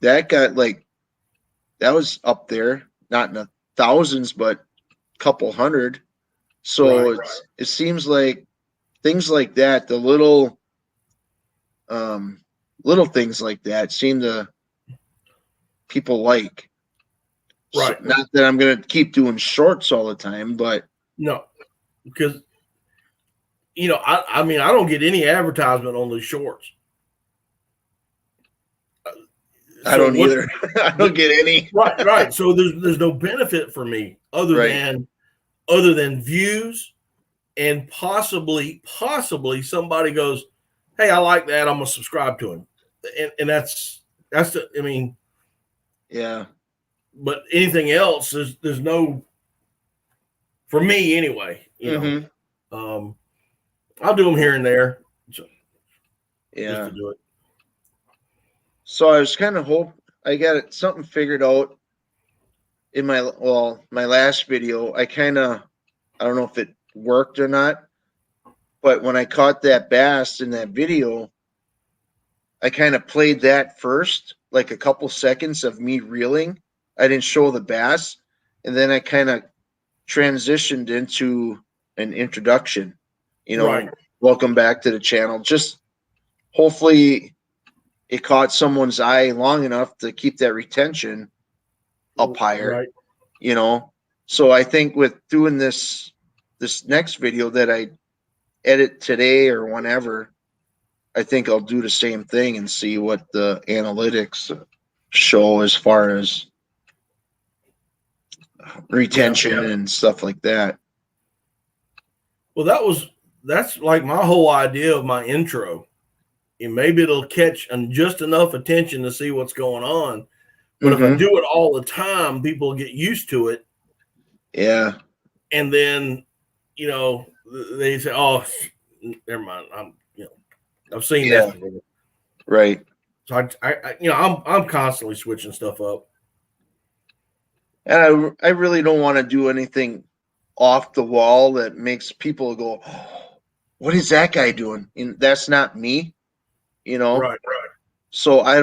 That got that was up there, not in the thousands, but a couple hundred. So it seems like things like that, the little things like that seem to people like. Right. So, not that I'm going to keep doing shorts all the time, but no, because I mean, I don't get any advertisement on these shorts. I don't either. I don't get any. Right. So there's no benefit for me other than views, and possibly somebody goes, "Hey, I like that. I'm gonna subscribe to him," and that's I mean, yeah. But anything else, there's no, for me anyway. I'll do them here and there. Just to do it. So I was kind of I got something figured out in my last video. I don't know if it worked or not, but when I caught that bass in that video, I kind of played that first, like a couple seconds of me reeling. I didn't show the bass, and then I kind of transitioned into an introduction. Welcome back to the channel. Just hopefully it caught someone's eye long enough to keep that retention up higher. So I think with doing this next video that I edit today or whenever, I think I'll do the same thing and see what the analytics show as far as retention and stuff like that. Well, that's like my whole idea of my intro. And maybe it'll catch just enough attention to see what's going on. But if I do it all the time, people get used to it. Yeah. And then, they say, "Oh, never mind. I've seen that before." Right. So I'm constantly switching stuff up. And I really don't want to do anything off the wall that makes people go, "Oh, what is that guy doing?" And that's not me, Right. So I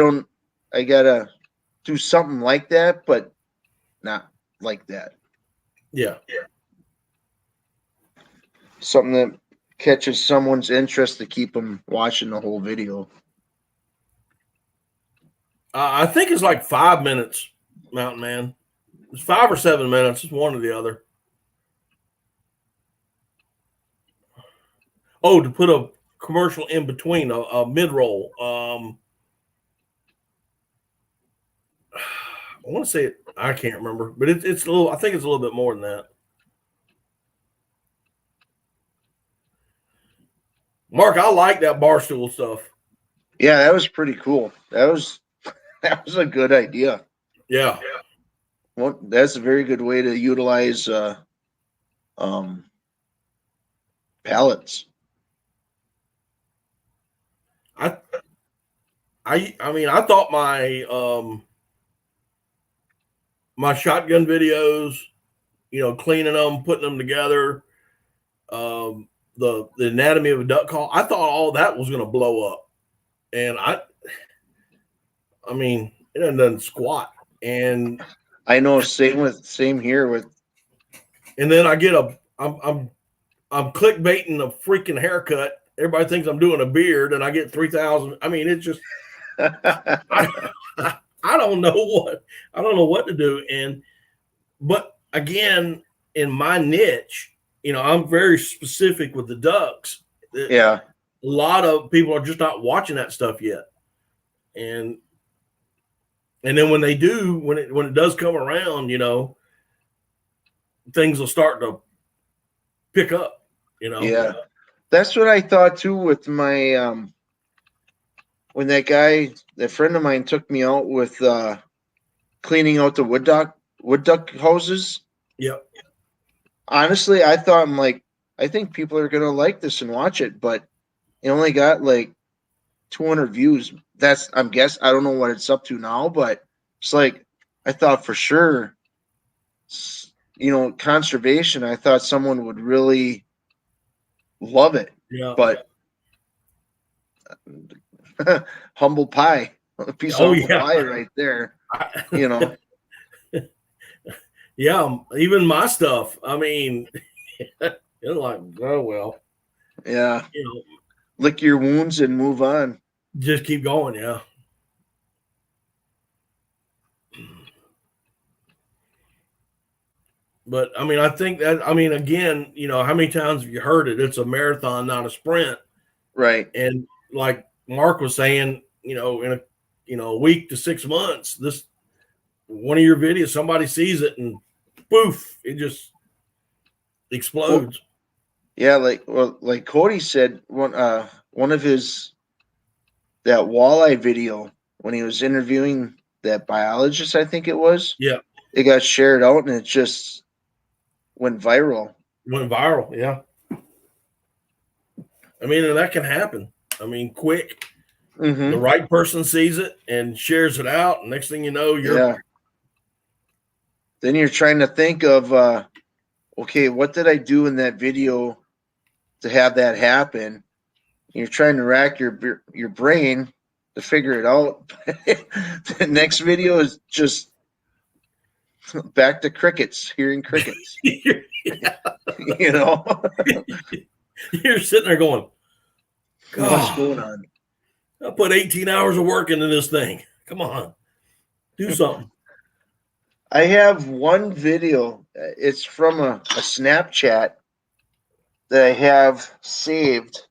gotta do something like that, but not like that. Yeah. Something that catches someone's interest to keep them watching the whole video. I think it's like 5 minutes, Mountain Man. It's 5 or 7 minutes. It's one or the other. Oh, to put commercial in between, a mid roll. I want to say it. I can't remember, but it's a little. I think it's a little bit more than that. Mark, I like that barstool stuff. Yeah, that was pretty cool. That was a good idea. Yeah, Well, that's a very good way to utilize pallets. I mean, I thought my shotgun videos, cleaning them, putting them together, the anatomy of a duck call. I thought all that was going to blow up, and I mean, it doesn't squat. And I know. Same here with. And then I get I'm clickbaiting a freaking haircut. Everybody thinks I'm doing a beard, and I get 3,000. I mean, it's just I don't know what to do. But again, in my niche, I'm very specific with the ducks. Yeah. A lot of people are just not watching that stuff yet. And then when they do, when it does come around, things will start to pick up, Yeah. That's what I thought too with my when that friend of mine took me out with cleaning out the wood duck houses. Yep. Honestly, I thought I think people are gonna like this and watch it, but it only got like 200 views. I don't know what it's up to now, but it's like I thought for sure, conservation. I thought someone would really love it. Yeah. But humble pie, a piece of humble pie right there. Yeah, even my stuff. I mean, it's like, oh well. Yeah. Lick your wounds and move on. Just keep going, yeah. But I mean, I think that again, how many times have you heard it? It's a marathon, not a sprint. Right. And like Mark was saying, in a week to 6 months, this one of your videos, somebody sees it and poof, it just explodes. Yeah, like Cody said, one of his that walleye video when he was interviewing that biologist, I think it was. Yeah. It got shared out and it just went viral. Yeah. I mean, and that can happen. I mean, quick. Mm-hmm. The right person sees it and shares it out. And next thing you know, Then you're trying to think of, okay, what did I do in that video to have that happen? You're trying to rack your brain to figure it out. The next video is just back to crickets, hearing crickets. You're sitting there going, God, what's going on? I put 18 hours of work into this thing. Come on, do something. I have one video. It's from a Snapchat that I have saved.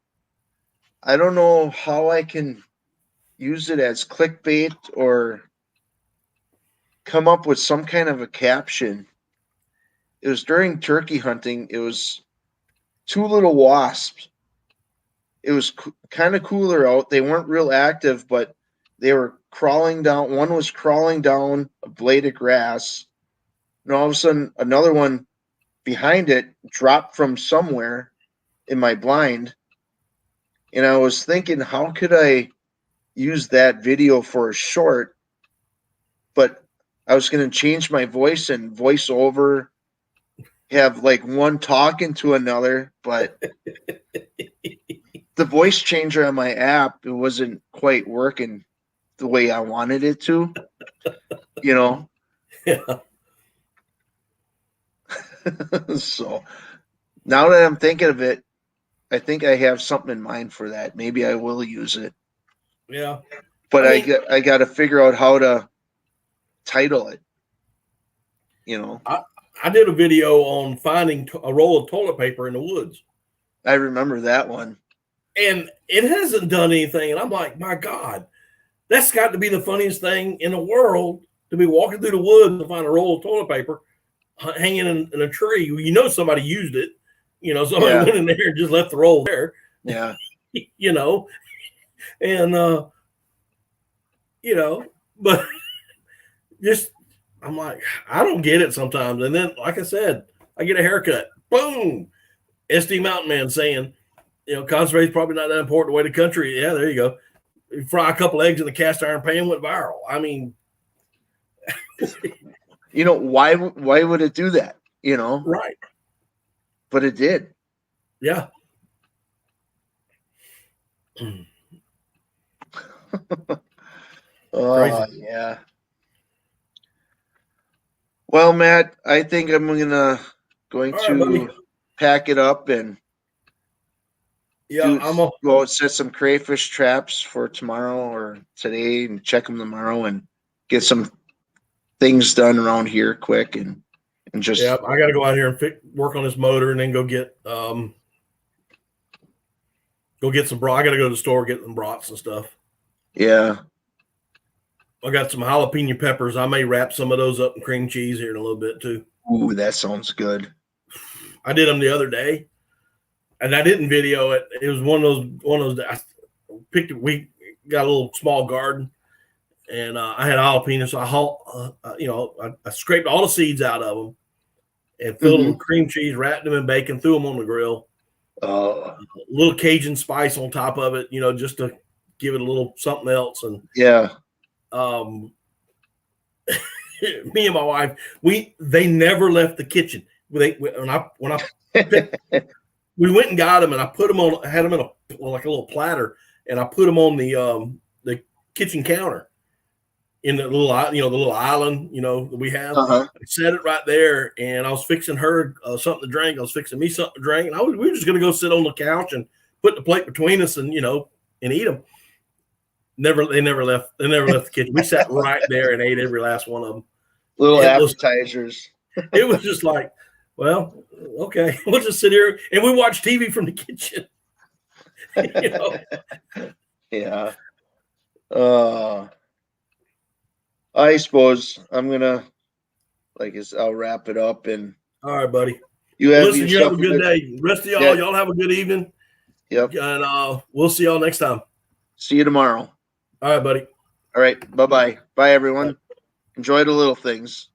I don't know how I can use it as clickbait or come up with some kind of a caption. It was during turkey hunting. It was two little wasps. It was kind of cooler out. They weren't real active, but they were crawling down. One was crawling down a blade of grass. And all of a sudden, another one behind it dropped from somewhere in my blind. And I was thinking, how could I use that video for a short? But I was going to change my voice and voice over, have like one talking to another, but the voice changer on my app, it wasn't quite working the way I wanted it to, Yeah. So now that I'm thinking of it, I think I have something in mind for that. Maybe I will use it. Yeah. But I got to figure out how to title it. I did a video on finding a roll of toilet paper in the woods. I remember that one. And it hasn't done anything. And I'm like, my God, that's got to be the funniest thing in the world, to be walking through the woods and find a roll of toilet paper hanging in a tree. You know, somebody used it. You know, somebody went in there and just left the roll there. Yeah. You know, and, you know, but just, I'm like, I don't get it sometimes. And then, like I said, I get a haircut. Boom. SD Mountain Man saying, you know, conservation is probably not that important the way the country. Yeah, there you go. You fry a couple eggs in the cast iron pan, went viral. I mean, you know, why would it do that? You know, right? But it did. Yeah. Oh, yeah. Well, Matt, I think I'm going to pack it up and go set some crayfish traps for tomorrow or today and check them tomorrow and get some things done around here quick and just. Yeah, I got to go out here and work on this motor and then go get some I got to go to the store, get some brats and stuff. Yeah. I got some jalapeno peppers. I may wrap some of those up in cream cheese here in a little bit too. Ooh, that sounds good. I did them the other day, and I didn't video it. It was one of those. I picked it. We got a little small garden, and I had jalapeno. So I scraped all the seeds out of them and filled them with cream cheese, wrapped them in bacon, threw them on the grill. A little Cajun spice on top of it, you know, just to give it a little something else. And me and my wife, they never left the kitchen. We went and got them, and I put them on. I had them in like a little platter, and I put them on the kitchen counter in the little island, you know, that we have. I set it right there, and I was fixing her something to drink. I was fixing me something to drink, and we were just going to go sit on the couch and put the plate between us, and and eat them. They never left the kitchen. We sat right there and ate every last one of them. Little appetizers. It was just like, well, okay, we'll just sit here and we watch TV from the kitchen. Yeah. I suppose I'm gonna, I'll wrap it up and. All right, buddy. You have a good day. Rest of y'all, y'all have a good evening. Yep. And we'll see y'all next time. See you tomorrow. All right, buddy. All right. Bye-bye. Bye, everyone. Enjoy the little things.